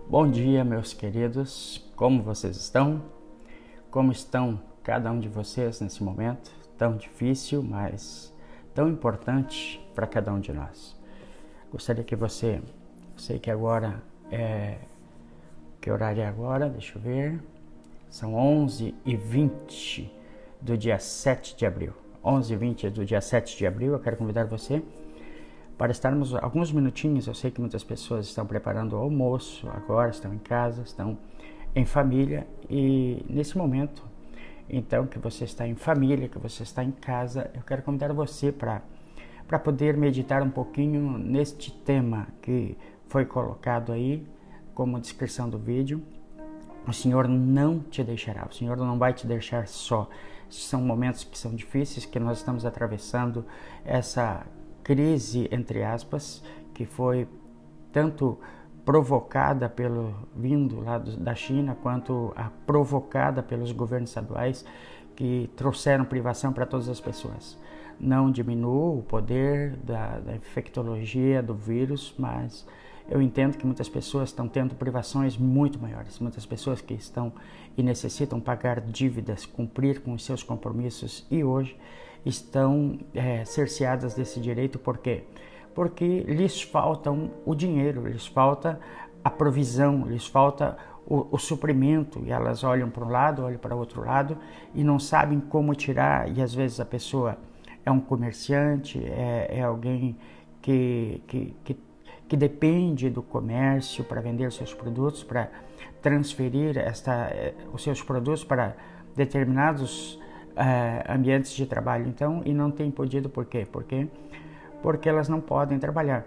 Bom dia, meus queridos, como vocês estão? Como estão cada um de vocês nesse momento tão difícil, mas tão importante para cada um de nós? Gostaria que você, sei que agora que horário é agora? Deixa eu ver, são 11h20 do dia 7 de abril. 11h20 do dia 7 de abril, eu quero convidar você para estarmos alguns minutinhos. Eu sei que muitas pessoas estão preparando o almoço agora, estão em casa, estão em família, e nesse momento, então, que você está em família, que você está em casa, eu quero convidar você para poder meditar um pouquinho neste tema que foi colocado aí como descrição do vídeo. O Senhor não te deixará, o Senhor não vai te deixar só. São momentos que são difíceis, que nós estamos atravessando essa crise, entre aspas, que foi tanto provocada vindo lá da China, quanto provocada pelos governos estaduais, que trouxeram privação para todas as pessoas. Não diminua o poder da infectologia do vírus, mas eu entendo que muitas pessoas estão tendo privações muito maiores. Muitas pessoas que estão e necessitam pagar dívidas, cumprir com os seus compromissos, e hoje estão cerceadas desse direito. Por quê? Porque lhes falta o dinheiro, lhes falta a provisão, lhes falta o suprimento, e elas olham para um lado, olham para o outro lado e não sabem como tirar. E às vezes a pessoa é um comerciante, é alguém que depende do comércio para vender seus produtos, para transferir os seus produtos para determinados ambientes de trabalho, então, e não tem podido. Por quê? Porque elas não podem trabalhar.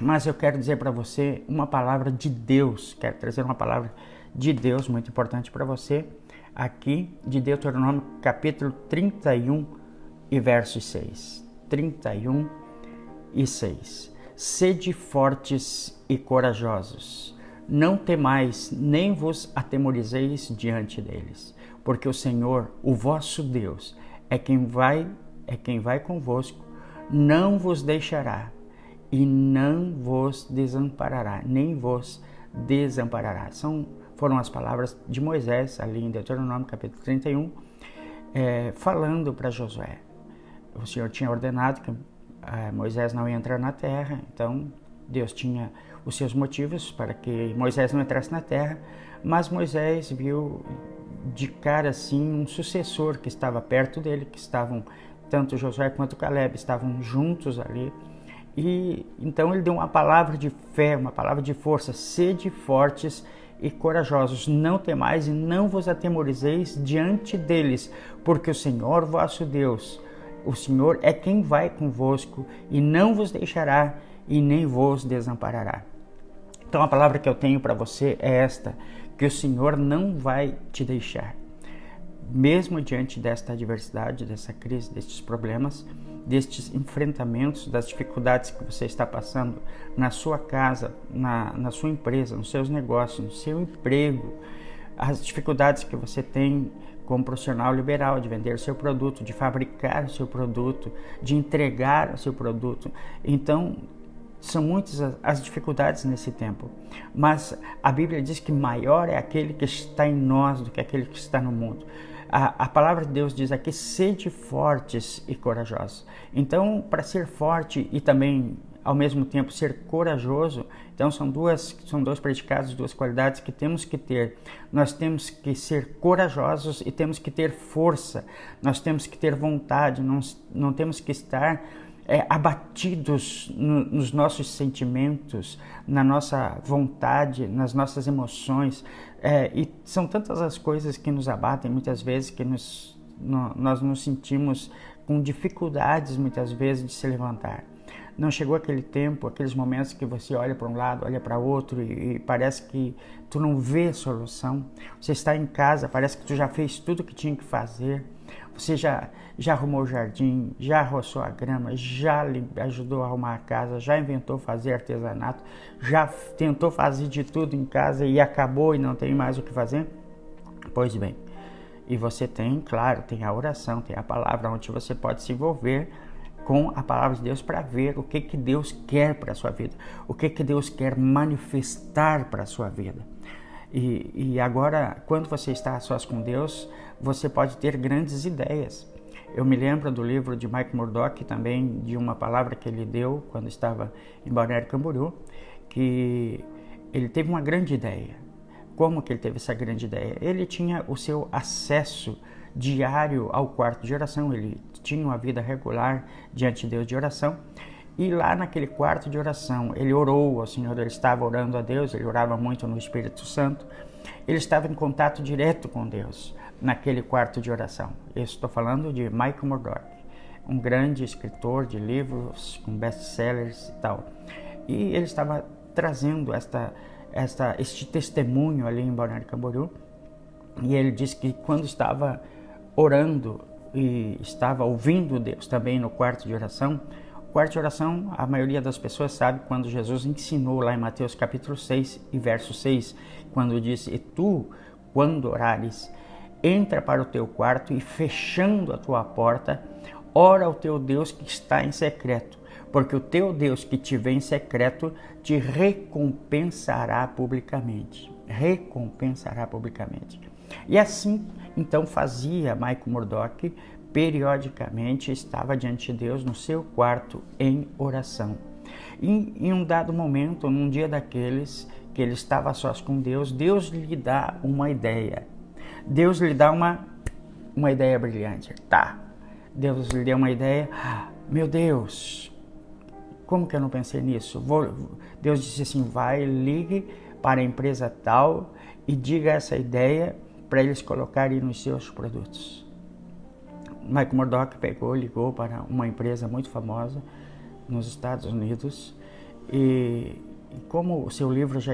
Mas eu quero dizer para você uma palavra de Deus, quero trazer uma palavra de Deus muito importante para você, aqui de Deuteronômio capítulo 31 e versos 6. 31 e 6. Sede fortes e corajosos, não temais, nem vos atemorizeis diante deles, porque o Senhor, o vosso Deus, é quem vai convosco, não vos deixará e não vos desamparará, nem vos desamparará. Foram as palavras de Moisés, ali em Deuteronômio capítulo 31, falando para Josué. O Senhor tinha ordenado que Moisés não ia entrar na terra, então Deus tinha os seus motivos para que Moisés não entrasse na terra, mas Moisés viu de cara assim um sucessor que estava perto dele, que estavam, tanto Josué quanto Caleb estavam juntos ali, e então ele deu uma palavra de fé, uma palavra de força: sede fortes e corajosos, não temais e não vos atemorizeis diante deles, porque o Senhor vosso Deus, o Senhor é quem vai convosco e não vos deixará e nem vos desamparará. Então a palavra que eu tenho para você é esta: que o Senhor não vai te deixar. Mesmo diante desta adversidade, dessa crise, destes problemas, destes enfrentamentos, das dificuldades que você está passando na sua casa, na sua empresa, nos seus negócios, no seu emprego, as dificuldades que você tem como profissional liberal de vender o seu produto, de fabricar o seu produto, de entregar o seu produto. Então, são muitas as dificuldades nesse tempo, mas a Bíblia diz que maior é aquele que está em nós do que aquele que está no mundo. A palavra de Deus diz aqui: sede fortes e corajosos. Então, para ser forte e também, ao mesmo tempo, ser corajoso, então são dois predicados, duas qualidades que temos que ter. Nós temos que ser corajosos e temos que ter força. Nós temos que ter vontade, não temos que estar abatidos nos nossos sentimentos, na nossa vontade, nas nossas emoções, e são tantas as coisas que nos abatem muitas vezes, que nós nos sentimos com dificuldades muitas vezes de se levantar. Não chegou aquele tempo, aqueles momentos que você olha para um lado, olha para outro e parece que tu não vê solução. Você está em casa, parece que tu já fez tudo o que tinha que fazer. Você já arrumou o jardim, já roçou a grama, já ajudou a arrumar a casa, já inventou fazer artesanato, já tentou fazer de tudo em casa e acabou e não tem mais o que fazer? Pois bem, e você tem, claro, tem a oração, tem a palavra onde você pode se envolver com a palavra de Deus para ver o que Deus quer para a sua vida, o que Deus quer manifestar para a sua vida. E agora, quando você está a sós com Deus, você pode ter grandes ideias. Eu me lembro do livro de Mike Murdock, também de uma palavra que ele deu quando estava em Balneário Camboriú, que ele teve uma grande ideia. Como que ele teve essa grande ideia? Ele tinha o seu acesso diário ao quarto de oração, ele tinha uma vida regular diante de Deus de oração, e lá naquele quarto de oração, ele orou ao Senhor, ele estava orando a Deus, ele orava muito no Espírito Santo, ele estava em contato direto com Deus naquele quarto de oração. Eu estou falando de Mike Murdock, um grande escritor de livros com best-sellers e tal. E ele estava trazendo este testemunho ali em Balneário Camboriú, e ele disse que quando estava orando e estava ouvindo Deus também no quarto de oração, o quarto de oração, a maioria das pessoas sabe quando Jesus ensinou lá em Mateus capítulo 6 e verso 6, quando disse: "E tu, quando orares, entra para o teu quarto e fechando a tua porta, ora ao teu Deus que está em secreto, porque o teu Deus que te vê em secreto te recompensará publicamente." Recompensará publicamente. E assim, então, fazia Mike Murdock, periodicamente estava diante de Deus no seu quarto em oração. E em um dado momento, num dia daqueles que ele estava a sós com Deus, Deus lhe dá uma ideia. Deus lhe dá uma ideia brilhante. Deus lhe deu uma ideia. Meu Deus, como que eu não pensei nisso? Deus disse assim: vai, ligue para a empresa tal e diga essa ideia para eles colocarem nos seus produtos. Mike Murdock ligou para uma empresa muito famosa nos Estados Unidos, e como o seu livro já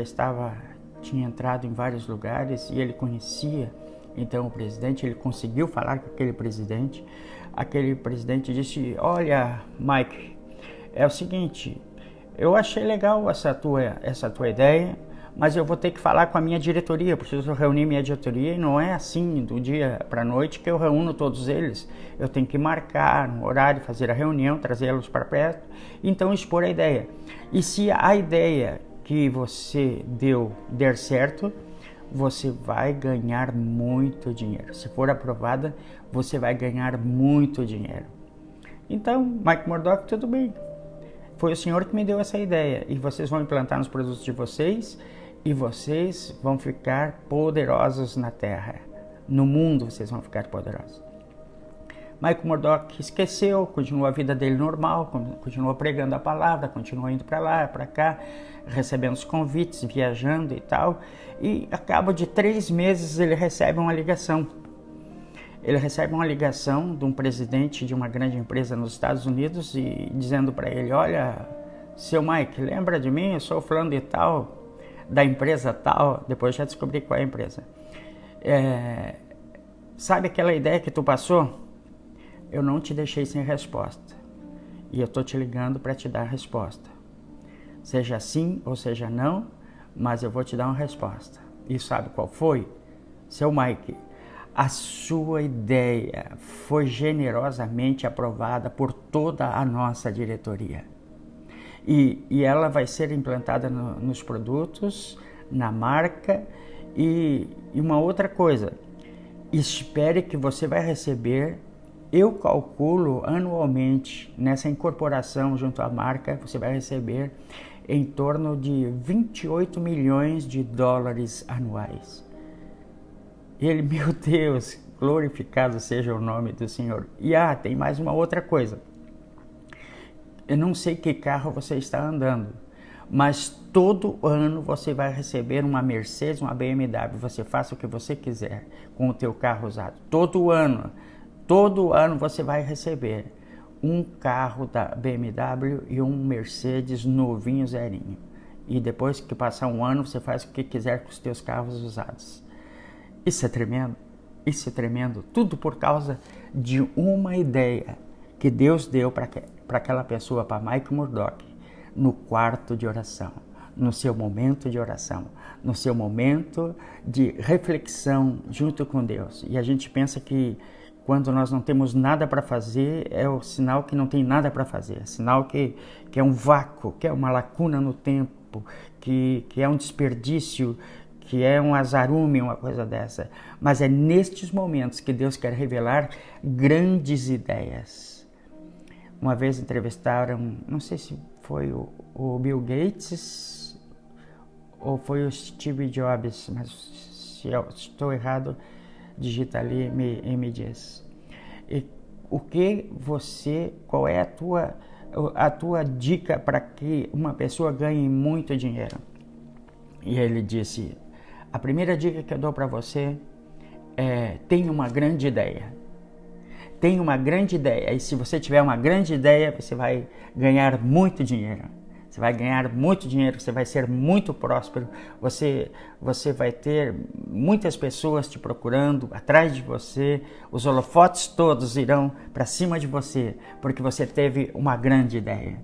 tinha entrado em vários lugares e ele conhecia então o presidente, ele conseguiu falar com aquele presidente. Aquele presidente disse: olha, Mike, é o seguinte, eu achei legal essa tua ideia, mas eu vou ter que falar com a minha diretoria, preciso reunir minha diretoria, e não é assim do dia para a noite que eu reúno todos eles. Eu tenho que marcar um horário, fazer a reunião, trazê-los para perto, então expor a ideia. E se a ideia que você der certo, você vai ganhar muito dinheiro. Se for aprovada, você vai ganhar muito dinheiro. Então, Mike Murdock, tudo bem. Foi o senhor que me deu essa ideia, e vocês vão implantar nos produtos de vocês, e vocês vão ficar poderosos na terra. No mundo vocês vão ficar poderosos. Mike Murdock esqueceu, continuou a vida dele normal, continuou pregando a palavra, continuou indo para lá, para cá, recebendo os convites, viajando e tal. E a cabo de 3 meses ele recebe uma ligação. Ele recebe uma ligação de um presidente de uma grande empresa nos Estados Unidos e dizendo para ele: olha, seu Mike, lembra de mim? Eu sou fulano de tal, da empresa tal. Depois já descobri qual é a empresa. Sabe aquela ideia que tu passou? Eu não te deixei sem resposta. E eu estou te ligando para te dar a resposta. Seja sim ou seja não, mas eu vou te dar uma resposta. E sabe qual foi? Seu Mike, a sua ideia foi generosamente aprovada por toda a nossa diretoria. E ela vai ser implantada nos produtos, na marca. E uma outra coisa, espere que você vai receber, eu calculo anualmente, nessa incorporação junto à marca, você vai receber em torno de 28 milhões de dólares anuais. Ele, meu Deus, glorificado seja o nome do Senhor. E tem mais uma outra coisa. Eu não sei que carro você está andando, mas todo ano você vai receber uma Mercedes, uma BMW. Você faça o que você quiser com o teu carro usado. Todo ano você vai receber um carro da BMW e um Mercedes novinho, zerinho. E depois que passar um ano, você faz o que quiser com os teus carros usados. Isso é tremendo, isso é tremendo. Tudo por causa de uma ideia que Deus deu para aquela pessoa, para Mike Murdock, no quarto de oração, no seu momento de oração, no seu momento de reflexão junto com Deus. E a gente pensa que Quando nós não temos nada para fazer, é o sinal que não tem nada para fazer. É sinal que é um vácuo, que é uma lacuna no tempo, que é um desperdício, que é um azarume, uma coisa dessa. Mas é nestes momentos que Deus quer revelar grandes ideias. Uma vez entrevistaram, não sei se foi o Bill Gates ou foi o Steve Jobs, mas se eu estou errado, digita ali e me diz. E qual é a tua dica para que uma pessoa ganhe muito dinheiro? E ele disse, a primeira dica que eu dou para você é: tenha uma grande ideia. Tenha uma grande ideia. E se você tiver uma grande ideia, você vai ganhar muito dinheiro. Você vai ganhar muito dinheiro, você vai ser muito próspero, você vai ter muitas pessoas te procurando, atrás de você, os holofotes todos irão para cima de você, porque você teve uma grande ideia.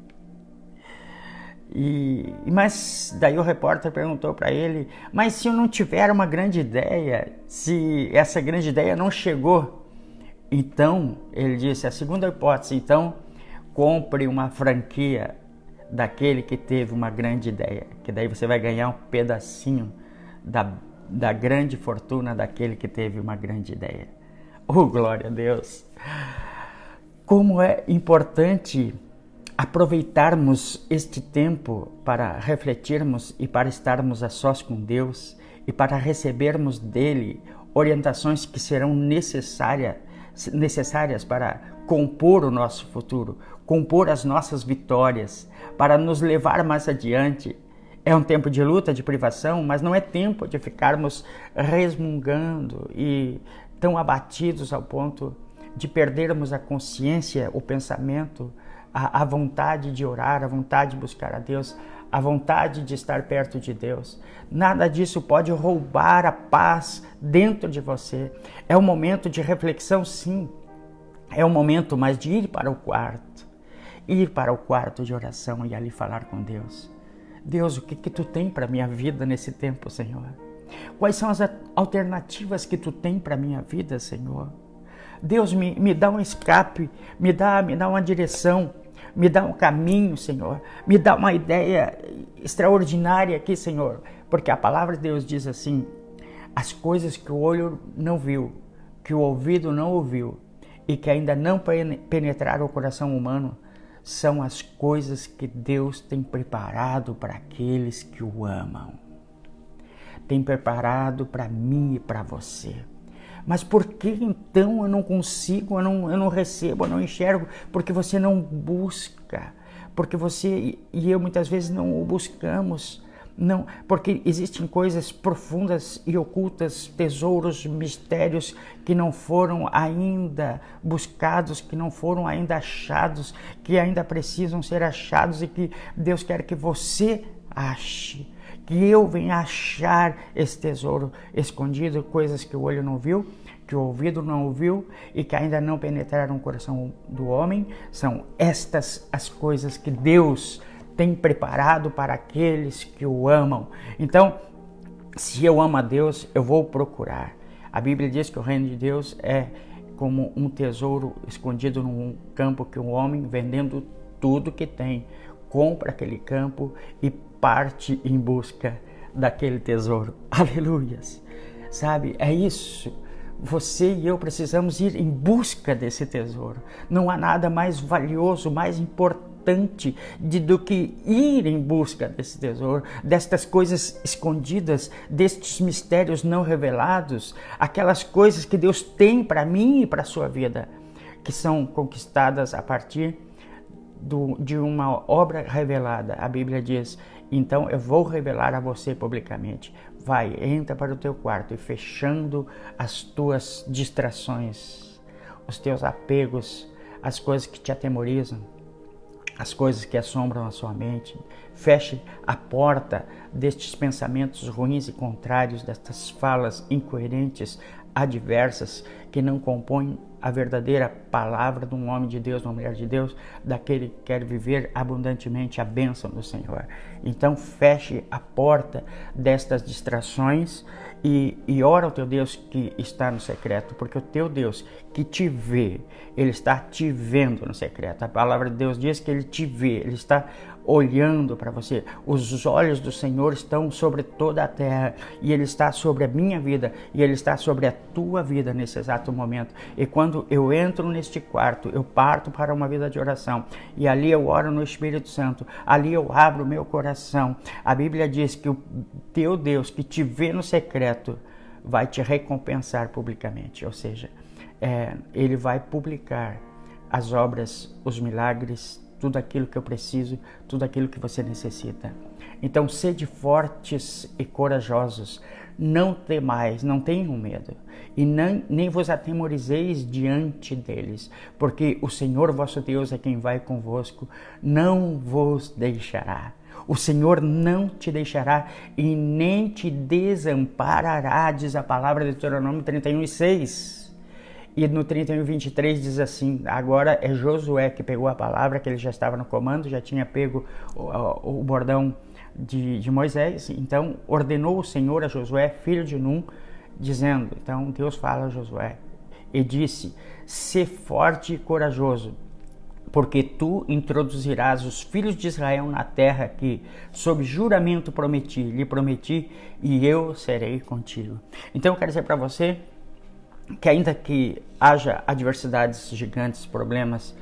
Mas daí o repórter perguntou para ele, mas se eu não tiver uma grande ideia, se essa grande ideia não chegou, então, ele disse, a segunda hipótese, então, compre uma franquia daquele que teve uma grande ideia, que daí você vai ganhar um pedacinho da grande fortuna daquele que teve uma grande ideia. Oh, glória a Deus! Como é importante aproveitarmos este tempo para refletirmos e para estarmos a sós com Deus e para recebermos dele orientações que serão necessárias para compor o nosso futuro, compor as nossas vitórias, para nos levar mais adiante. É um tempo de luta, de privação, mas não é tempo de ficarmos resmungando e tão abatidos ao ponto de perdermos a consciência, o pensamento, a vontade de orar, a vontade de buscar a Deus, a vontade de estar perto de Deus. Nada disso pode roubar a paz dentro de você. É um momento de reflexão, sim. É um momento mais de ir para o quarto de oração e ali falar com Deus. Deus, o que tu tem para minha vida nesse tempo, Senhor? Quais são as alternativas que tu tem para minha vida, Senhor? Deus, me dá um escape, me dá uma direção, me dá um caminho, Senhor. Me dá uma ideia extraordinária aqui, Senhor. Porque a palavra de Deus diz assim, as coisas que o olho não viu, que o ouvido não ouviu e que ainda não penetraram o coração humano, são as coisas que Deus tem preparado para aqueles que o amam. Tem preparado para mim e para você. Mas por que então eu não consigo, eu não recebo, eu não enxergo? Porque você não busca, porque você e eu muitas vezes não o buscamos. Não, porque existem coisas profundas e ocultas, tesouros, mistérios que não foram ainda buscados, que não foram ainda achados, que ainda precisam ser achados e que Deus quer que você ache, que eu venha achar esse tesouro escondido, coisas que o olho não viu, que o ouvido não ouviu e que ainda não penetraram no coração do homem. São estas as coisas que Deus tem preparado para aqueles que o amam. Então, se eu amo a Deus, eu vou procurar. A Bíblia diz que o reino de Deus é como um tesouro escondido num campo que um homem, vendendo tudo que tem, compra aquele campo e parte em busca daquele tesouro. Aleluias! Sabe, é isso. Você e eu precisamos ir em busca desse tesouro. Não há nada mais valioso, mais importante do que ir em busca desse tesouro, destas coisas escondidas, destes mistérios não revelados, aquelas coisas que Deus tem para mim e para a sua vida, que são conquistadas a partir de uma obra revelada. A Bíblia diz, então eu vou revelar a você publicamente. Vai, entra para o teu quarto e fechando as tuas distrações, os teus apegos, as coisas que te atemorizam, as coisas que assombram a sua mente, feche a porta destes pensamentos ruins e contrários, destas falas incoerentes, adversas, que não compõem a verdadeira palavra de um homem de Deus, de uma mulher de Deus, daquele que quer viver abundantemente a bênção do Senhor. Então feche a porta destas distrações e ora ao teu Deus que está no secreto, porque o teu Deus que te vê, Ele está te vendo no secreto. A palavra de Deus diz que Ele te vê, Ele está olhando para você. Os olhos do Senhor estão sobre toda a terra e Ele está sobre a minha vida e Ele está sobre a tua vida nesse exato momento. E quando eu entro neste quarto, eu parto para uma vida de oração e ali eu oro no Espírito Santo, ali eu abro o meu coração. A Bíblia diz que o teu Deus que te vê no secreto vai te recompensar publicamente, ou seja, Ele vai publicar as obras, os milagres, tudo aquilo que eu preciso, tudo aquilo que você necessita. Então, sede fortes e corajosos, não temais, não tenham medo, e nem vos atemorizeis diante deles, porque o Senhor vosso Deus é quem vai convosco, não vos deixará. O Senhor não te deixará e nem te desamparará, diz a palavra de Deuteronômio 31:6. E no 31:23 diz assim, agora é Josué que pegou a palavra, que ele já estava no comando, já tinha pego o bordão de Moisés, então ordenou o Senhor a Josué, filho de Num, dizendo, então Deus fala a Josué, e disse, sê forte e corajoso, porque tu introduzirás os filhos de Israel na terra que, sob juramento lhe prometi, e eu serei contigo. Então eu quero dizer para você, que ainda que haja adversidades gigantes, problemas,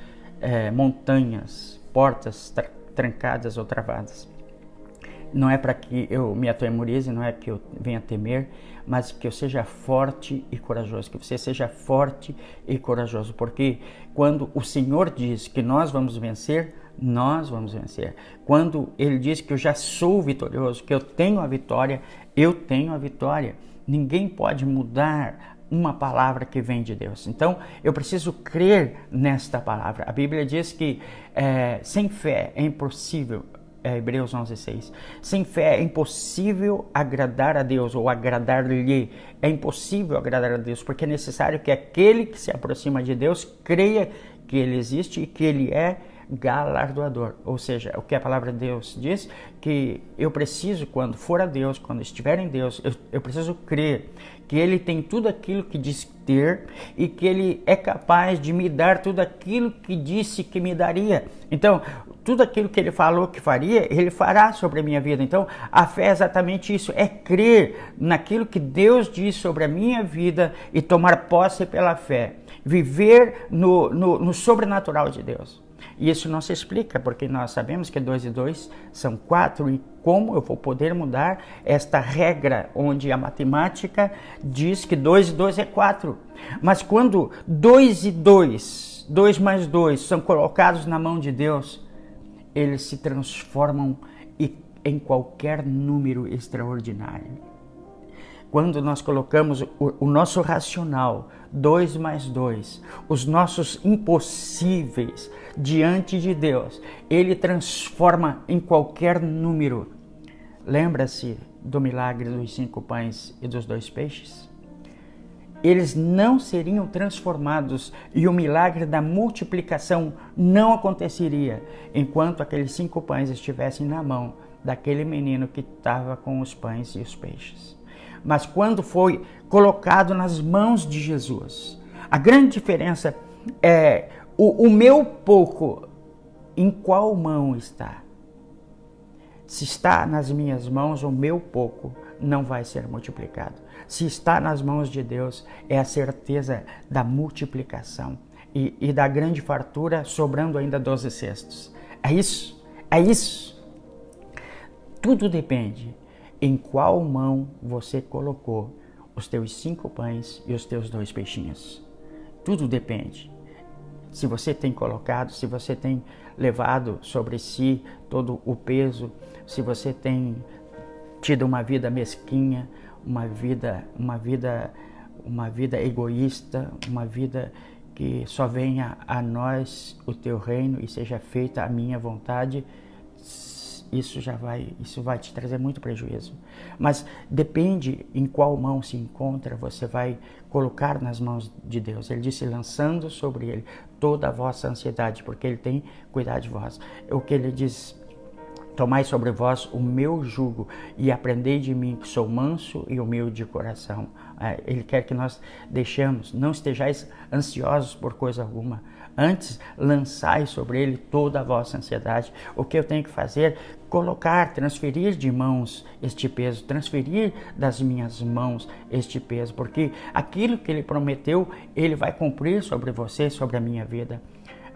montanhas, portas trancadas ou travadas, não é para que eu me atemorize, não é que eu venha temer, mas que eu seja forte e corajoso, que você seja forte e corajoso, porque quando o Senhor diz que nós vamos vencer, nós vamos vencer. Quando Ele diz que eu já sou vitorioso, que eu tenho a vitória, eu tenho a vitória. Ninguém pode mudar uma palavra que vem de Deus. Então, eu preciso crer nesta palavra. A Bíblia diz que sem fé é impossível, Hebreus 11:6, sem fé é impossível agradar a Deus ou agradar-lhe. É impossível agradar a Deus, porque é necessário que aquele que se aproxima de Deus creia que Ele existe e que Ele é galardoador, ou seja, o que a palavra de Deus diz, que eu preciso, quando for a Deus, quando estiver em Deus, eu preciso crer que Ele tem tudo aquilo que diz ter e que Ele é capaz de me dar tudo aquilo que disse que me daria. Então, tudo aquilo que Ele falou que faria, Ele fará sobre a minha vida. Então, a fé é exatamente isso, é crer naquilo que Deus diz sobre a minha vida e tomar posse pela fé, viver no sobrenatural de Deus. E isso não se explica, porque nós sabemos que 2 e 2 são 4, e como eu vou poder mudar esta regra onde a matemática diz que 2 e 2 é 4. Mas quando 2 e 2, 2 mais 2, são colocados na mão de Deus, eles se transformam em qualquer número extraordinário. Quando nós colocamos o nosso racional, 2 mais 2, os nossos impossíveis diante de Deus, Ele transforma em qualquer número. Lembra-se do milagre dos 5 pães e dos 2 peixes? Eles não seriam transformados e o milagre da multiplicação não aconteceria enquanto aqueles 5 pães estivessem na mão daquele menino que estava com os pães e os peixes. Mas quando foi colocado nas mãos de Jesus, a grande diferença é o meu pouco, em qual mão está? Se está nas minhas mãos, o meu pouco não vai ser multiplicado. Se está nas mãos de Deus, é a certeza da multiplicação e da grande fartura, sobrando ainda 12 cestos. É isso. Tudo depende em qual mão você colocou os teus 5 pães e os teus 2 peixinhos. Tudo depende. Se você tem colocado, se você tem levado sobre si todo o peso, se você tem tido uma vida mesquinha, uma vida egoísta, uma vida que só venha a nós o teu reino e seja feita a minha vontade, isso vai te trazer muito prejuízo. Mas depende em qual mão se encontra, você vai colocar nas mãos de Deus. Ele disse, lançando sobre ele toda a vossa ansiedade, porque ele tem cuidado de vós. O que ele diz, tomai sobre vós o meu jugo e aprendei de mim, que sou manso e humilde de coração. Ele quer que nós deixemos, não estejais ansiosos por coisa alguma. Antes, lançai sobre ele toda a vossa ansiedade. O que eu tenho que fazer? Colocar, transferir de mãos este peso, transferir das minhas mãos este peso, porque aquilo que ele prometeu, ele vai cumprir sobre você, sobre a minha vida.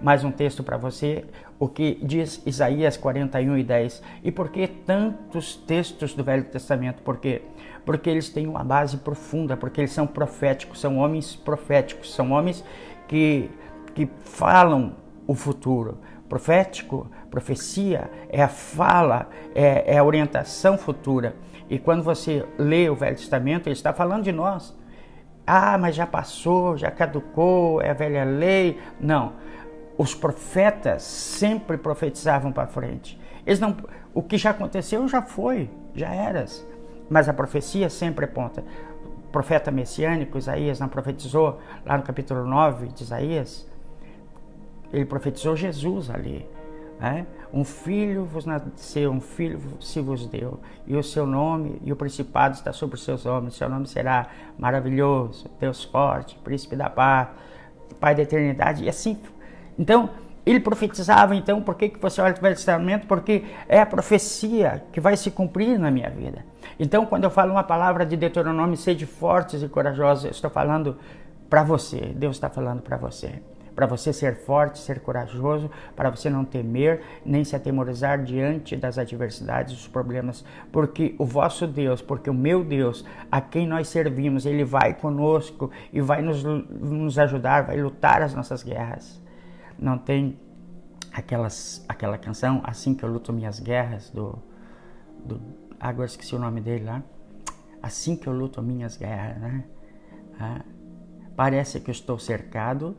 Mais um texto para você, o que diz Isaías 41:10. E por que tantos textos do Velho Testamento? Por quê? Porque eles têm uma base profunda, porque eles são proféticos, são homens proféticos, são homens que falam o futuro. Profético, profecia, é a fala, é a orientação futura. E quando você lê o Velho Testamento, ele está falando de nós. Mas já passou, já caducou, é a velha lei. Não. Os profetas sempre profetizavam para frente. O que já aconteceu já foi, já era. Mas a profecia sempre aponta. O profeta messiânico, Isaías, não profetizou lá no capítulo 9 de Isaías? Ele profetizou Jesus ali. Um filho vos nasceu, um filho se vos deu, e o seu nome e o principado está sobre os seus homens. Seu nome será maravilhoso, Deus forte, príncipe da paz, Pai da eternidade, e assim. Então, ele profetizava, então, por que você olha para o Velho Testamento? Porque é a profecia que vai se cumprir na minha vida. Então, quando eu falo uma palavra de Deuteronômio, sede fortes e corajosos, eu estou falando para você, Deus está falando para você ser forte, ser corajoso, para você não temer, nem se atemorizar diante das adversidades, dos problemas, porque o vosso Deus, porque o meu Deus, a quem nós servimos, ele vai conosco e vai nos ajudar, vai lutar as nossas guerras. Não tem aquela canção, Assim que eu luto minhas guerras, agora esqueci o nome dele lá, Assim que eu luto minhas guerras, né? Parece que eu estou cercado,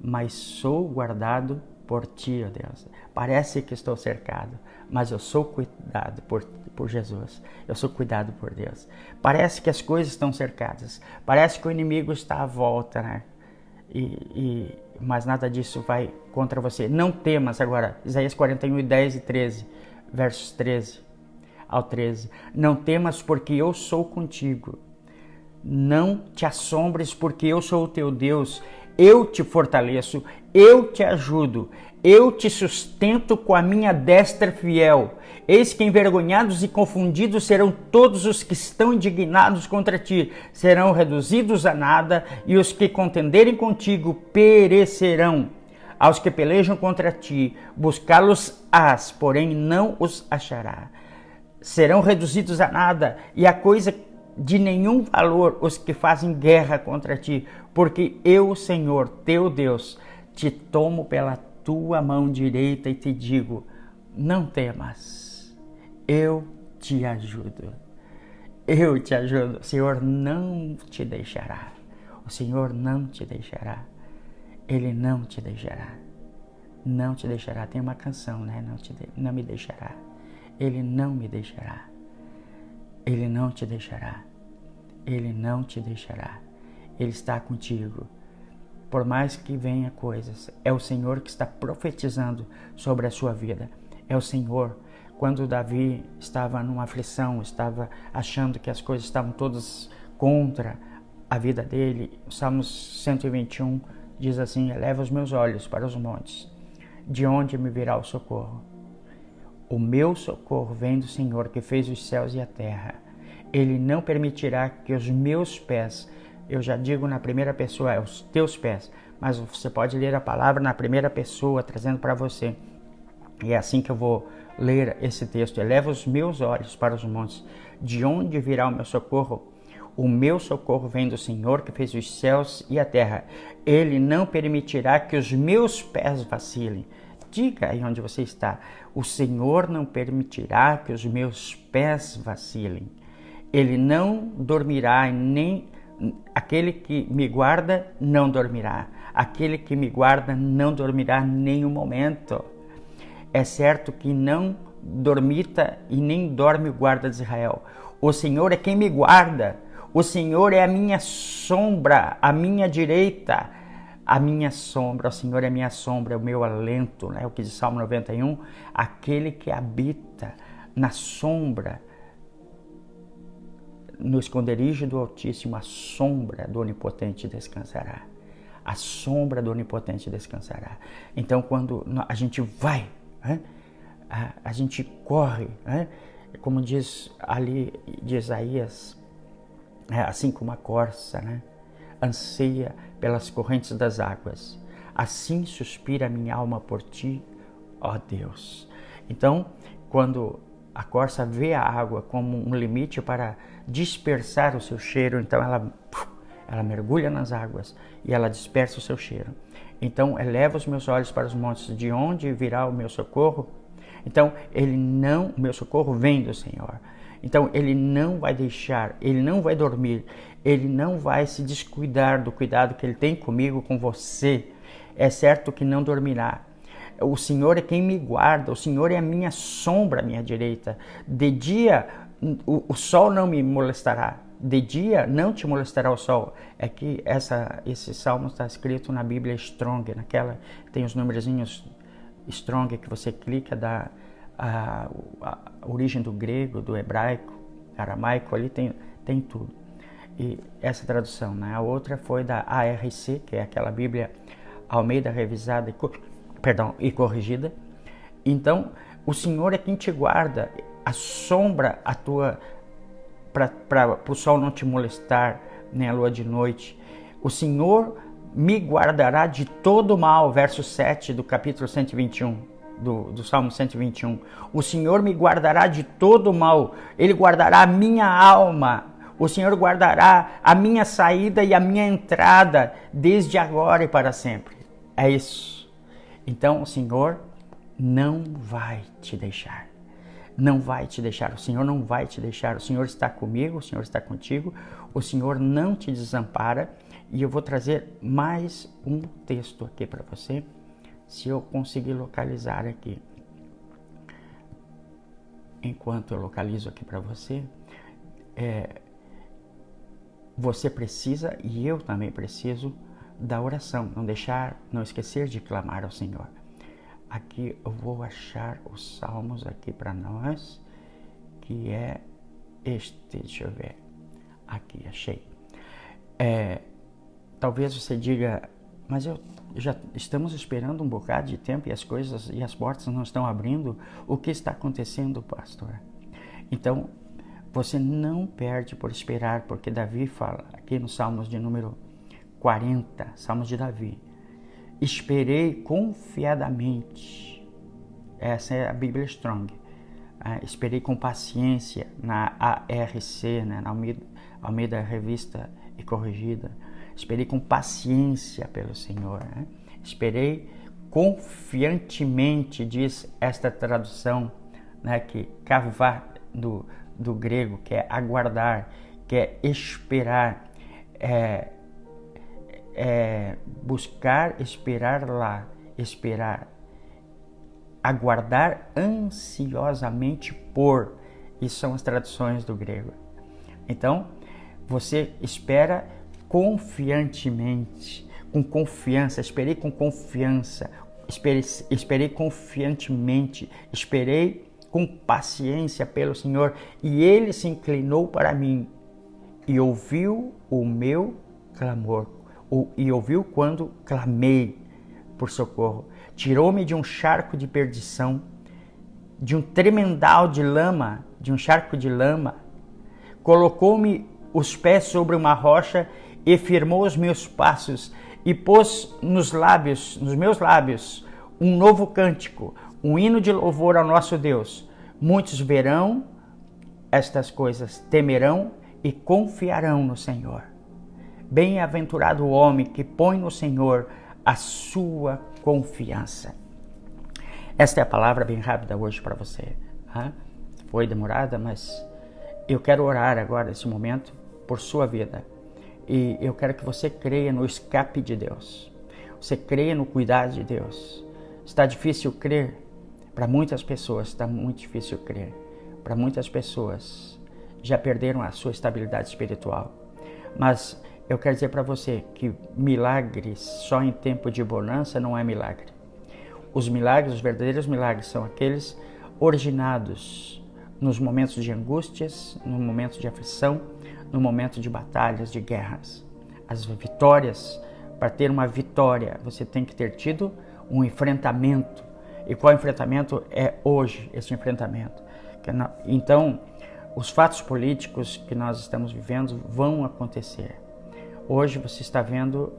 mas sou guardado por ti, ó Deus. Parece que estou cercado, mas eu sou cuidado por Jesus. Eu sou cuidado por Deus. Parece que as coisas estão cercadas. Parece que o inimigo está à volta, né? Mas nada disso vai contra você. Não temas agora. Isaías 41:10 e 13, versos 13 ao 13. Não temas, porque eu sou contigo. Não te assombres, porque eu sou o teu Deus. Eu te fortaleço, eu te ajudo, eu te sustento com a minha destra fiel. Eis que envergonhados e confundidos serão todos os que estão indignados contra ti, serão reduzidos a nada, e os que contenderem contigo perecerão. Aos que pelejam contra ti, buscá-los-ás, porém não os achará. Serão reduzidos a nada, e a coisa de nenhum valor os que fazem guerra contra ti, porque eu, Senhor, teu Deus, te tomo pela tua mão direita e te digo, não temas, eu te ajudo. Eu te ajudo. O Senhor não te deixará. O Senhor não te deixará. Ele não te deixará. Não te deixará. Tem uma canção, né? Não me deixará. Ele não me deixará. Ele não te deixará. Ele não te deixará. Ele está contigo. Por mais que venha coisas, é o Senhor que está profetizando sobre a sua vida. É o Senhor. Quando Davi estava numa aflição, estava achando que as coisas estavam todas contra a vida dele, o Salmos 121 diz assim, eleva os meus olhos para os montes, de onde me virá o socorro? O meu socorro vem do Senhor, que fez os céus e a terra. Ele não permitirá que os meus pés, eu já digo na primeira pessoa, os teus pés, mas você pode ler a palavra na primeira pessoa, trazendo para você. E é assim que eu vou ler esse texto. Eleva os meus olhos para os montes, de onde virá o meu socorro? O meu socorro vem do Senhor, que fez os céus e a terra. Ele não permitirá que os meus pés vacilem. Diga aí onde você está. O Senhor não permitirá que os meus pés vacilem. Ele não dormirá, nem aquele que me guarda não dormirá. Aquele que me guarda não dormirá em nenhum momento. É certo que não dormita e nem dorme o guarda de Israel. O Senhor é quem me guarda. O Senhor é a minha sombra, a minha direita. A minha sombra, o Senhor é a minha sombra, é o meu alento, né? O que diz Salmo 91, aquele que habita na sombra, no esconderijo do Altíssimo, a sombra do Onipotente descansará. A sombra do Onipotente descansará. Então, quando a gente vai, né? A gente corre, né? Como diz ali de Isaías, assim como a corça, né? Anseia pelas correntes das águas. Assim suspira a minha alma por ti, ó Deus. Então, quando a corça vê a água como um limite para dispersar o seu cheiro, então ela mergulha nas águas e ela dispersa o seu cheiro. Então, eleva os meus olhos para os montes, de onde virá o meu socorro? Então, o meu socorro vem do Senhor. Então, ele não vai deixar, ele não vai dormir, ele não vai se descuidar do cuidado que ele tem comigo, com você. É certo que não dormirá. O Senhor é quem me guarda, o Senhor é a minha sombra à minha direita. De dia, o sol não me molestará. De dia, não te molestará o sol. É que esse salmo está escrito na Bíblia Strong, tem os numerozinhos Strong que você clica, dá a origem do grego, do hebraico, aramaico, ali tem tudo. E essa tradução, né? A outra foi da ARC, que é aquela Bíblia Almeida revisada e corrigida. Então, o Senhor é quem te guarda, a sombra a tua, para o sol não te molestar, nem a lua de noite. O Senhor me guardará de todo mal, verso 7 do capítulo 121. Do Salmo 121. O Senhor me guardará de todo mal. Ele guardará a minha alma. O Senhor guardará a minha saída e a minha entrada desde agora e para sempre. É isso. Então o Senhor não vai te deixar. Não vai te deixar. O Senhor não vai te deixar. O Senhor está comigo, o Senhor está contigo. O Senhor não te desampara. E eu vou trazer mais um texto aqui para você. Se eu conseguir localizar aqui, enquanto eu localizo aqui para você, você precisa, e eu também preciso, da oração, não esquecer de clamar ao Senhor. Aqui eu vou achar os salmos aqui para nós, que é este, deixa eu ver, aqui, achei. Talvez você diga, mas já estamos esperando um bocado de tempo e as coisas e as portas não estão abrindo. O que está acontecendo, pastor? Então, você não perde por esperar, porque Davi fala aqui no Salmos de número 40, Salmos de Davi. Esperei confiadamente. Essa é a Bíblia Strong. Esperei com paciência na ARC, né, na Almeida Revista e Corrigida. Esperei com paciência pelo Senhor, né? Esperei confiantemente, diz esta tradução, né? Que kavá do grego, que é aguardar, que é esperar, buscar, esperar lá, esperar, aguardar ansiosamente por. Isso são as traduções do grego. Então, você espera confiantemente, com confiança, esperei com confiança, esperei confiantemente, esperei com paciência pelo Senhor, e Ele se inclinou para mim e ouviu o meu clamor, e ouviu quando clamei por socorro. Tirou-me de um charco de perdição, de um tremendal de lama, de um charco de lama, colocou-me os pés sobre uma rocha e firmou os meus passos, e pôs nos meus lábios, um novo cântico, um hino de louvor ao nosso Deus. Muitos verão estas coisas, temerão e confiarão no Senhor. Bem-aventurado o homem que põe no Senhor a sua confiança. Esta é a palavra bem rápida hoje para você. Foi demorada, mas eu quero orar agora, nesse momento, por sua vida. E eu quero que você creia no escape de Deus. Você creia no cuidado de Deus. Está difícil crer? Para muitas pessoas está muito difícil crer. Para muitas pessoas já perderam a sua estabilidade espiritual. Mas eu quero dizer para você que milagres só em tempo de bonança não é milagre. Os milagres, os verdadeiros milagres, são aqueles originados nos momentos de angústias, no momento de aflição, no momento de batalhas, de guerras. As vitórias, para ter uma vitória, você tem que ter tido um enfrentamento. E qual enfrentamento é hoje esse enfrentamento? Então, os fatos políticos que nós estamos vivendo vão acontecer. Hoje você está vendo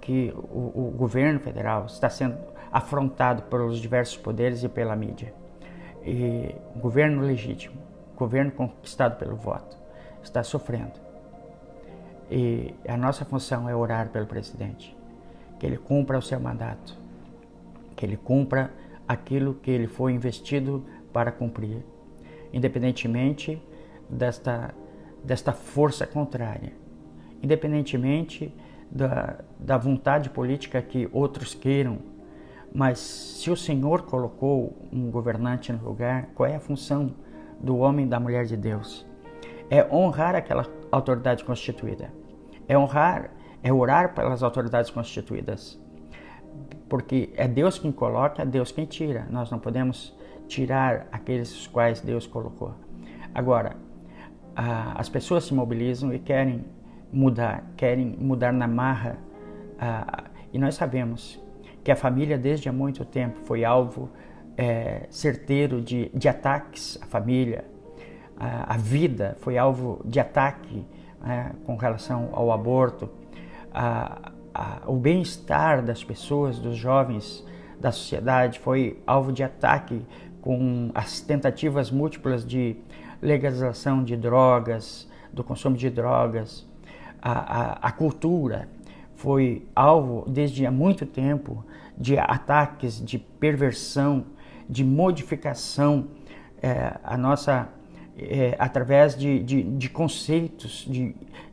que o governo federal está sendo afrontado pelos diversos poderes e pela mídia. E o governo legítimo, governo conquistado pelo voto, está sofrendo. E a nossa função é orar pelo presidente, que ele cumpra o seu mandato, que ele cumpra aquilo que ele foi investido para cumprir, independentemente desta força contrária, independentemente da vontade política que outros queiram. Mas se o Senhor colocou um governante no lugar, qual é a função do homem e da mulher de Deus? É honrar aquela autoridade constituída, é orar pelas autoridades constituídas, porque é Deus quem coloca, é Deus quem tira. Nós não podemos tirar aqueles os quais Deus colocou. Agora, as pessoas se mobilizam e querem mudar na marra, e nós sabemos que a família desde há muito tempo foi alvo certeiro de ataques à família. A vida foi alvo de ataque com relação ao aborto. O bem-estar das pessoas, dos jovens, da sociedade foi alvo de ataque com as tentativas múltiplas de legalização de drogas, do consumo de drogas. A cultura foi alvo desde há muito tempo de ataques, de perversão, de modificação através de conceitos,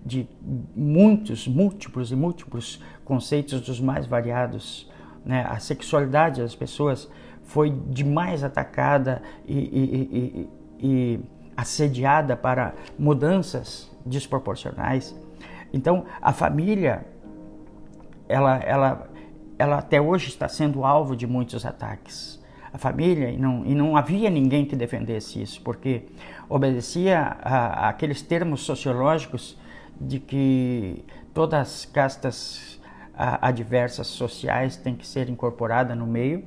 de múltiplos conceitos dos mais variados. Né? A sexualidade das pessoas foi demais atacada e assediada para mudanças desproporcionais. Então, a família, ela até hoje está sendo alvo de muitos ataques. A família, e não havia ninguém que defendesse isso, porque obedecia àqueles termos sociológicos de que todas as castas adversas sociais têm que ser incorporadas no meio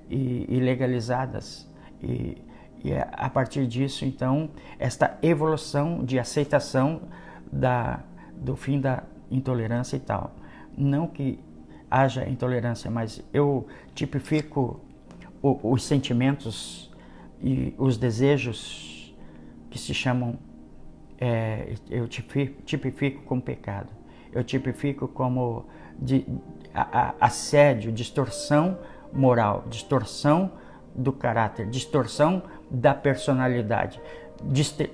e legalizadas. E a partir disso, então, esta evolução de aceitação do fim da intolerância e tal. Não que haja intolerância, mas eu tipifico os sentimentos e os desejos que se chamam, eu tipifico como pecado. Eu tipifico como assédio, distorção moral, distorção do caráter, distorção da personalidade,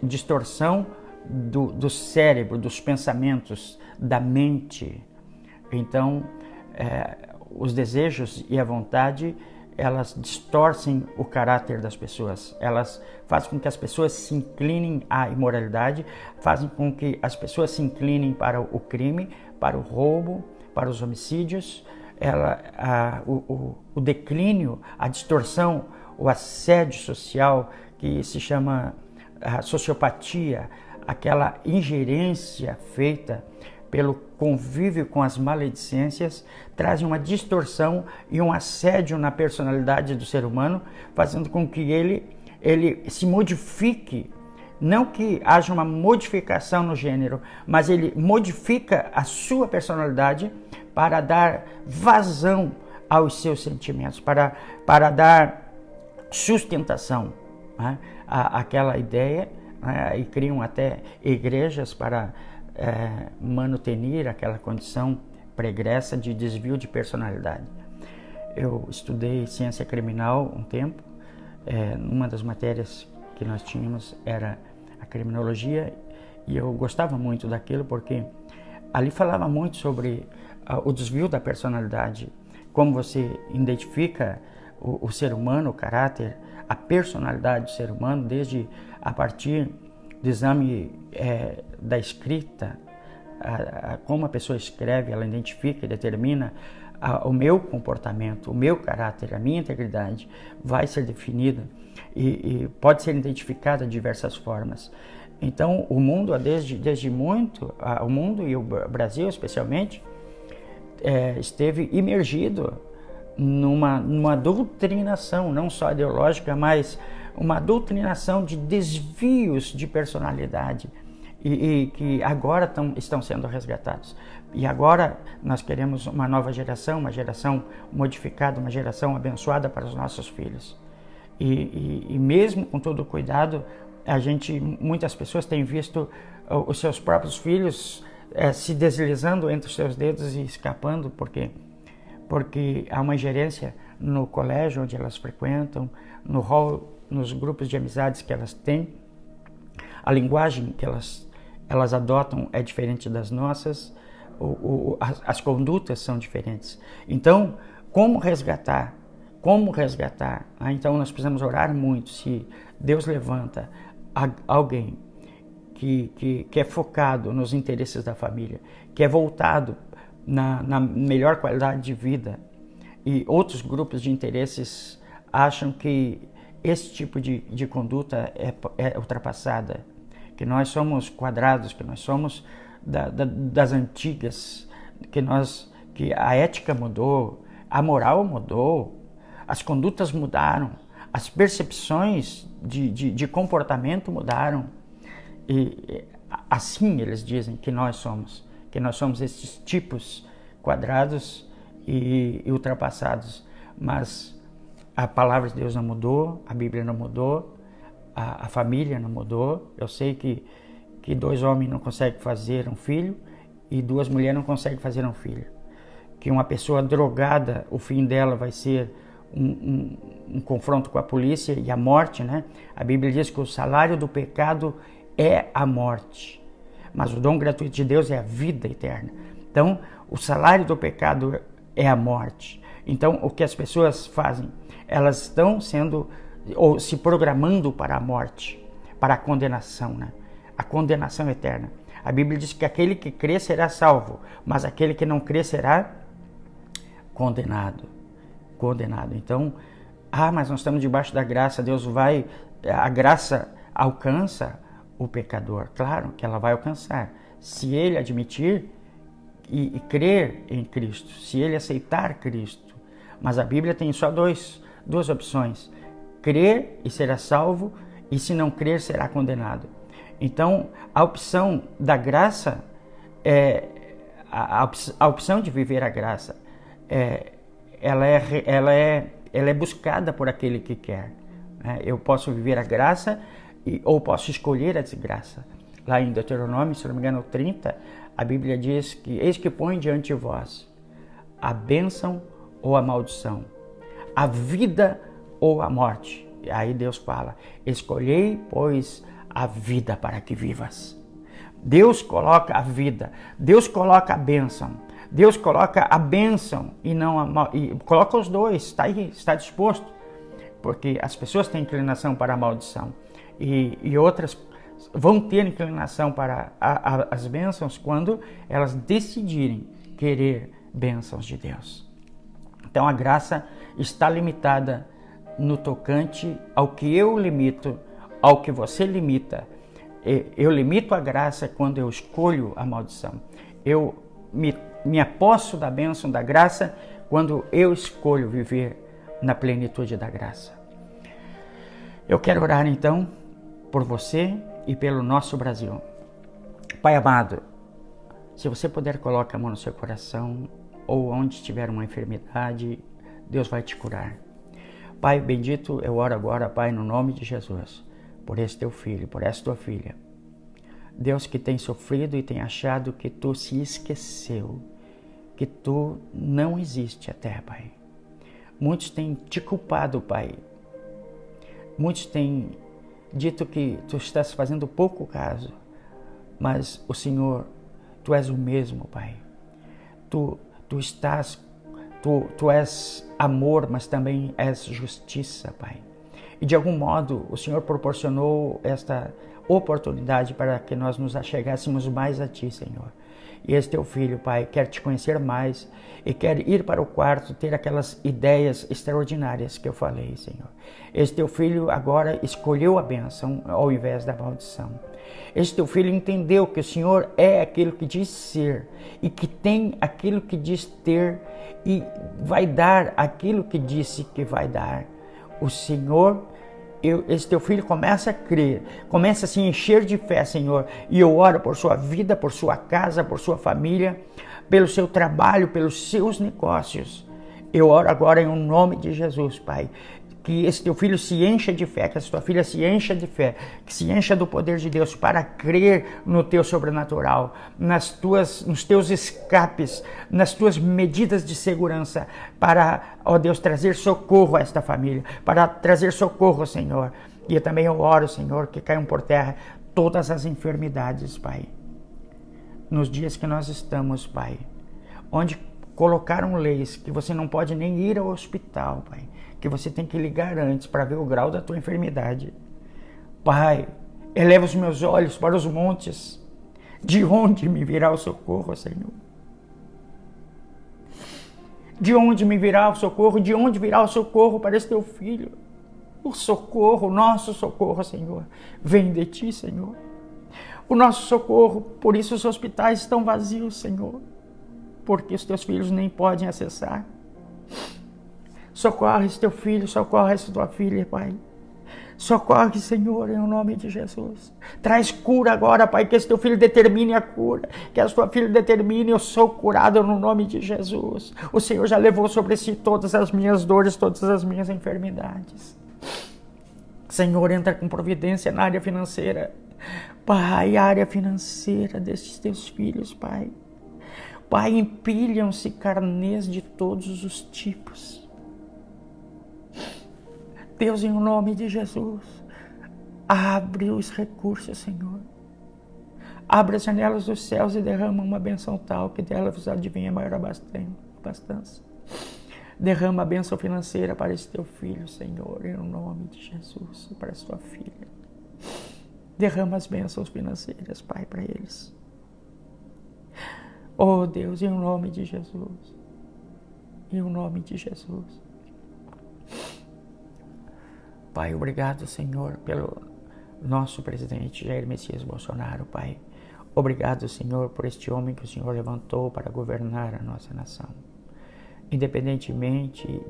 distorção do cérebro, dos pensamentos, da mente. Então, os desejos e a vontade, elas distorcem o caráter das pessoas, elas fazem com que as pessoas se inclinem à imoralidade, fazem com que as pessoas se inclinem para o crime, para o roubo, para os homicídios. O declínio, a distorção, o assédio social, que se chama a sociopatia, aquela ingerência feita pelo convívio com as maledicências, trazem uma distorção e um assédio na personalidade do ser humano, fazendo com que ele se modifique. Não que haja uma modificação no gênero, mas ele modifica a sua personalidade para dar vazão aos seus sentimentos, para dar sustentação, né, àquela ideia, né, e criam até igrejas para manutenir aquela condição pregressa de desvio de personalidade. Eu estudei ciência criminal um tempo. Uma das matérias que nós tínhamos era a criminologia, e eu gostava muito daquilo porque ali falava muito sobre o desvio da personalidade, como você identifica o ser humano, o caráter, a personalidade do ser humano, desde a partir do exame da escrita, como a pessoa escreve, ela identifica e determina o meu comportamento, o meu caráter, a minha integridade vai ser definida e pode ser identificada de diversas formas. Então, o mundo, desde muito, o mundo e o Brasil especialmente, esteve imergido numa doutrinação, não só ideológica, mas uma doutrinação de desvios de personalidade e que agora estão sendo resgatados. E agora nós queremos uma nova geração, uma geração modificada, uma geração abençoada para os nossos filhos. E mesmo com todo o cuidado, muitas pessoas têm visto os seus próprios filhos se deslizando entre os seus dedos e escapando, porque há uma ingerência no colégio onde elas frequentam, no hall, nos grupos de amizades que elas têm. A linguagem que elas adotam é diferente das nossas, as condutas são diferentes. Então, como resgatar? Então, nós precisamos orar muito. Se Deus levanta alguém que é focado nos interesses da família, que é voltado na melhor qualidade de vida, e outros grupos de interesses acham que esse tipo de conduta é ultrapassada, que nós somos quadrados, que nós somos das antigas, que a ética mudou, a moral mudou, as condutas mudaram, as percepções de comportamento mudaram. E assim eles dizem que nós somos esses tipos quadrados e ultrapassados. Mas a palavra de Deus não mudou, a Bíblia não mudou, a família não mudou. Eu sei que 2 homens não conseguem fazer um filho e 2 mulheres não conseguem fazer um filho. Que uma pessoa drogada, o fim dela vai ser um confronto com a polícia e a morte, né? A Bíblia diz que o salário do pecado é a morte, mas o dom gratuito de Deus é a vida eterna. Então, o salário do pecado é a morte. Então, o que as pessoas fazem? Elas estão se programando para a morte, para a condenação, né? A condenação eterna. A Bíblia diz que aquele que crê será salvo, mas aquele que não crê será condenado. Então, mas nós estamos debaixo da graça, a graça alcança o pecador. Claro que ela vai alcançar, se ele admitir e crer em Cristo, se ele aceitar Cristo. Mas a Bíblia tem só duas opções: crer e será salvo, e se não crer será condenado. Então, a opção da graça, a opção de viver a graça, ela é buscada por aquele que quer. Eu posso viver a graça ou posso escolher a desgraça. Lá em Deuteronômio, se não me engano, 30, a Bíblia diz que eis que põe diante de vós a bênção ou a maldição, a vida ou a morte. E aí Deus fala: escolhei, pois, a vida para que vivas. Deus coloca a vida, Deus coloca a bênção, Deus coloca a bênção e coloca os dois, está aí, está disposto, porque as pessoas têm inclinação para a maldição e outras vão ter inclinação para as bênçãos quando elas decidirem querer bênçãos de Deus. Então a graça está limitada no tocante ao que eu limito, ao que você limita. Eu limito a graça quando eu escolho a maldição. Eu me aposso da bênção da graça quando eu escolho viver na plenitude da graça. Eu quero orar então por você e pelo nosso Brasil. Pai amado, se você puder, coloque a mão no seu coração ou onde tiver uma enfermidade, Deus vai te curar. Pai bendito, eu oro agora, Pai, no nome de Jesus, por esse teu filho, por essa tua filha. Deus, que tem sofrido e tem achado que tu se esqueceu, que tu não existe até, Pai. Muitos têm te culpado, Pai. Muitos têm dito que tu estás fazendo pouco caso, mas o Senhor, tu és o mesmo, Pai. Tu Tu és amor, mas também és justiça, Pai. E de algum modo o Senhor proporcionou esta oportunidade para que nós nos achegássemos mais a Ti, Senhor. E esse teu filho, Pai, quer te conhecer mais e quer ir para o quarto, ter aquelas ideias extraordinárias que eu falei, Senhor. Esse teu filho agora escolheu a bênção ao invés da maldição. Esse teu filho entendeu que o Senhor é aquilo que diz ser e que tem aquilo que diz ter e vai dar aquilo que disse que vai dar. O Senhor, esse teu filho começa a crer, começa a se encher de fé, Senhor, e eu oro por sua vida, por sua casa, por sua família, pelo seu trabalho, pelos seus negócios. Eu oro agora em nome de Jesus, Pai, que esse teu filho se encha de fé, que essa tua filha se encha de fé, que se encha do poder de Deus para crer no teu sobrenatural, nos teus escapes, nas tuas medidas de segurança, para, ó Deus, trazer socorro a esta família, para trazer socorro, Senhor. E também eu oro, Senhor, que caiam por terra todas as enfermidades, Pai. Nos dias que nós estamos, Pai, onde colocaram leis que você não pode nem ir ao hospital, Pai, que você tem que ligar antes para ver o grau da tua enfermidade. Pai, eleva os meus olhos para os montes, de onde me virá o socorro, Senhor? De onde me virá o socorro? De onde virá o socorro para esse teu filho? O socorro, o nosso socorro, Senhor, vem de ti, Senhor. O nosso socorro, por isso os hospitais estão vazios, Senhor, porque os teus filhos nem podem acessar. Socorre esse teu filho, socorre essa tua filha, Pai. Socorre, Senhor, em nome de Jesus. Traz cura agora, Pai, que esse teu filho determine a cura, que a tua filha determine, eu sou curado no nome de Jesus. O Senhor já levou sobre si todas as minhas dores, todas as minhas enfermidades. Senhor, entra com providência na área financeira. Pai, a área financeira destes teus filhos, Pai. Pai, empilham-se carnês de todos os tipos. Deus, em nome de Jesus, abre os recursos, Senhor. Abre as janelas dos céus e derrama uma benção tal que dela vos adivinha maior abastança. Derrama a benção financeira para esse teu filho, Senhor, em nome de Jesus, e para a sua filha. Derrama as bênçãos financeiras, Pai, para eles. Oh, Deus, em nome de Jesus. Em nome de Jesus. Pai, obrigado, Senhor, pelo nosso presidente Jair Messias Bolsonaro, Pai. Obrigado, Senhor, por este homem que o Senhor levantou para governar a nossa nação. Independentemente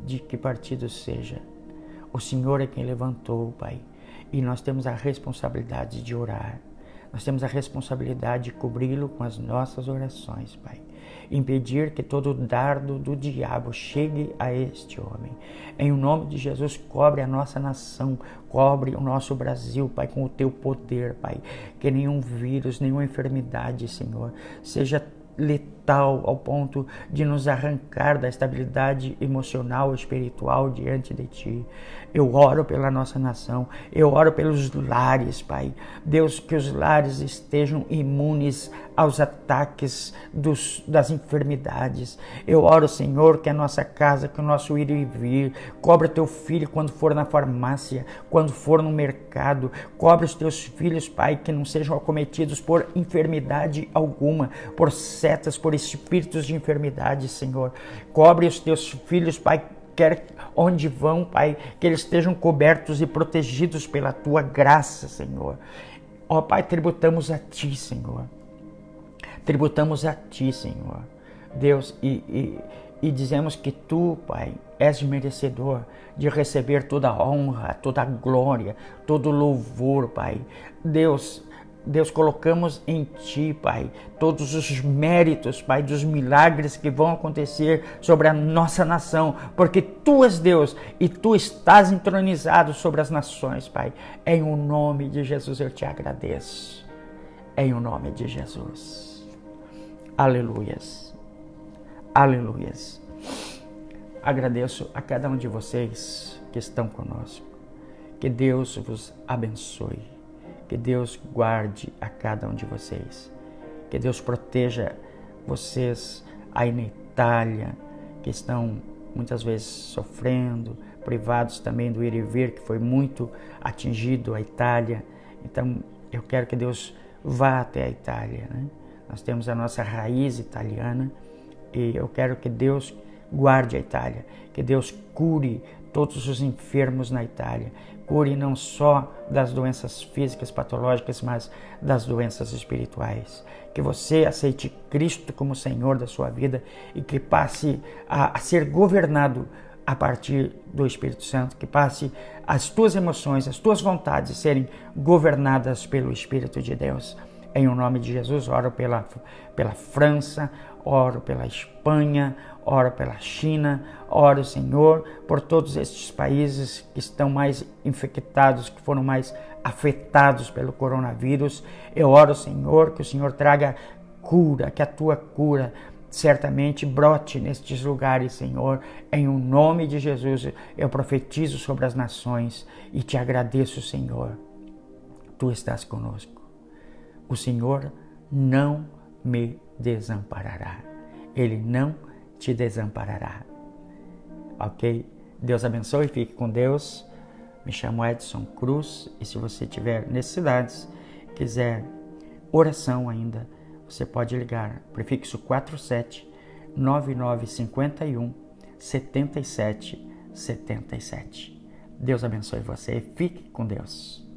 de que partido seja, o Senhor é quem levantou, Pai. E nós temos a responsabilidade de orar. Nós temos a responsabilidade de cobri-lo com as nossas orações, Pai. Impedir que todo dardo do diabo chegue a este homem. Em nome de Jesus, cobre a nossa nação, cobre o nosso Brasil, Pai, com o teu poder, Pai. Que nenhum vírus, nenhuma enfermidade, Senhor, seja letal ao ponto de nos arrancar da estabilidade emocional e espiritual diante de Ti. Eu oro pela nossa nação, eu oro pelos lares, Pai. Deus, que os lares estejam imunes aos ataques das enfermidades. Eu oro, Senhor, que a nossa casa, que o nosso ir e vir, cobre o teu filho quando for na farmácia, quando for no mercado, cobre os teus filhos, Pai, que não sejam acometidos por enfermidade alguma, por setas, por espíritos de enfermidade, Senhor. Cobre os teus filhos, Pai, quer onde vão, Pai, que eles estejam cobertos e protegidos pela Tua graça, Senhor. Ó, Pai, tributamos a Ti, Senhor. Tributamos a Ti, Senhor. Deus, e dizemos que Tu, Pai, és merecedor de receber toda a honra, toda a glória, todo o louvor, Pai. Deus, colocamos em Ti, Pai, todos os méritos, Pai, dos milagres que vão acontecer sobre a nossa nação, porque Tu és Deus e Tu estás entronizado sobre as nações, Pai. Em o nome de Jesus eu Te agradeço. Em o nome de Jesus. Aleluias. Aleluias. Agradeço a cada um de vocês que estão conosco. Que Deus vos abençoe. Que Deus guarde a cada um de vocês. Que Deus proteja vocês aí na Itália. que estão muitas vezes sofrendo, privados também do ir e vir, que foi muito atingido a Itália. Então, eu quero que Deus vá até a Itália, né? Nós temos a nossa raiz italiana e eu quero que Deus guarde a Itália, que Deus cure todos os enfermos na Itália, cure não só das doenças físicas, patológicas, mas das doenças espirituais. Que você aceite Cristo como Senhor da sua vida e que passe a ser governado a partir do Espírito Santo, que passe as tuas emoções, as tuas vontades serem governadas pelo Espírito de Deus. Em o nome de Jesus, oro pela França, oro pela Espanha, oro pela China, oro, Senhor, por todos estes países que estão mais infectados, que foram mais afetados pelo coronavírus. Eu oro, Senhor, que o Senhor traga cura, que a tua cura certamente brote nestes lugares, Senhor. Em o nome de Jesus, eu profetizo sobre as nações e te agradeço, Senhor. Tu estás conosco. O Senhor não me desamparará. Ele não te desamparará. Ok? Deus abençoe e fique com Deus. Me chamo Edson Cruz e se você tiver necessidades, quiser oração ainda, você pode ligar prefixo 47 9951 7777. Deus abençoe você e fique com Deus.